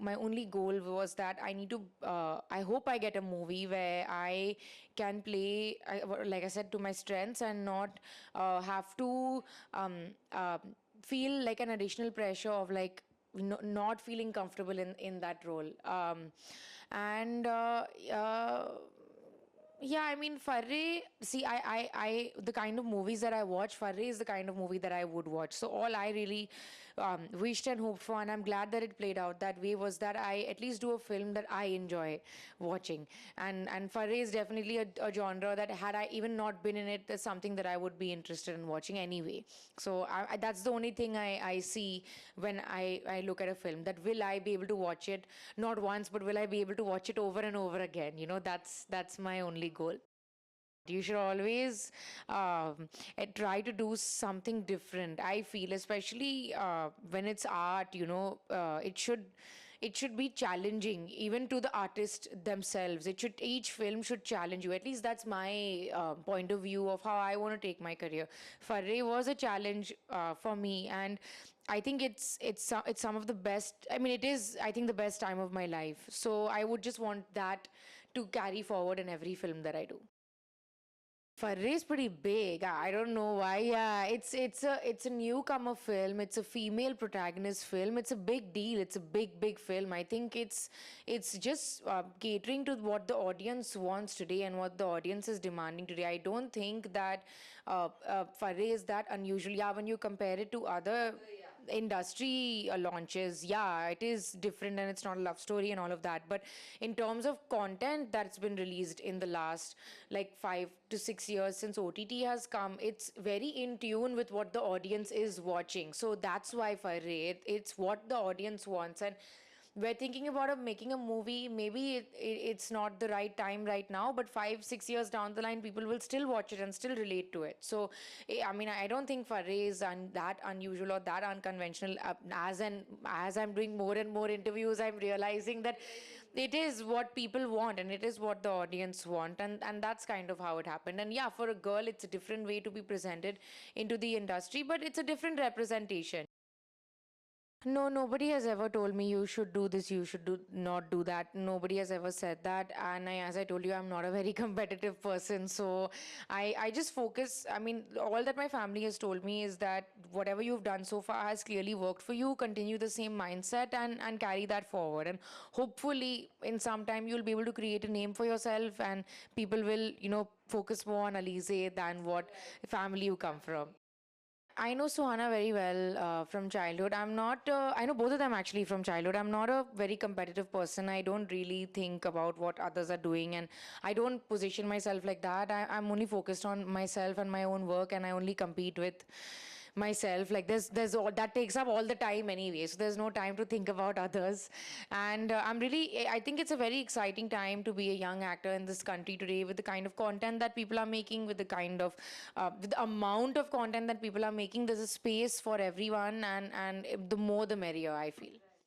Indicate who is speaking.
Speaker 1: my only goal was that I need to. I hope I get a movie where I can play, like I said, to my strengths and not have to feel like an additional pressure of like not feeling comfortable in that role. And Yeah, I mean, Farrey, see, the kind of movies that I watch, Farrey is the kind of movie that I would watch. So all I really wished and hoped for, and I'm glad that it played out that way, was that I at least do a film that I enjoy watching. And Farrey is definitely a genre that had I even not been in it, is something that I would be interested in watching anyway. So that's the only thing I see when I look at a film, that will I be able to watch it not once, but will I be able to watch it over and over again? That's my only goal. You should always try to do something different. I feel, especially when it's art, it should be challenging, even to the artist themselves. Each film should challenge you. At least that's my point of view of how I want to take my career. Farrey was a challenge for me, and I think it's some of the best. I mean, it is, I think, the best time of my life. So I would just want that to carry forward in every film that I do. Farrey is pretty big. I don't know why. Yeah, it's a newcomer film. It's a female protagonist film. It's a big deal. It's a big film. I think it's just catering to what the audience wants today and what the audience is demanding today. I don't think that Farrey is that unusual. Yeah, when you compare it to other industry launches, yeah, it is different and it's not a love story and all of that. But in terms of content that's been released in the last like 5 to 6 years since OTT has come, it's very in tune with what the audience is watching. So that's why it's what the audience wants. And we're thinking about making a movie. Maybe it's not the right time right now, but 5 6 years down the line, people will still watch it and still relate to it. So I mean, I don't think Farrey is that unusual or that unconventional. As I'm doing more and more interviews, I'm realizing that it is what people want and it is what the audience want, and that's kind of how it happened. And yeah, for a girl, it's a different way to be presented into the industry, but it's a different representation. No, nobody has ever told me you should do this, you should do not do that. Nobody has ever said that. And as I told you, I'm not a very competitive person. So I just focus. I mean, all that my family has told me is that whatever you've done so far has clearly worked for you. Continue the same mindset and carry that forward. And hopefully, in some time, you'll be able to create a name for yourself, and people will, focus more on Alizeh than what family you come from. I know Suhana very well from childhood. I know both of them actually from childhood. I'm not a very competitive person. I don't really think about what others are doing, and I don't position myself like that. I'm only focused on myself and my own work, and I only compete with myself. Like there's all that takes up all the time anyway, so there's no time to think about others. And I think it's a very exciting time to be a young actor in this country today, with the kind of content that people are making, with the kind of with the amount of content that people are making. There's a space for everyone, and the more the merrier, I feel.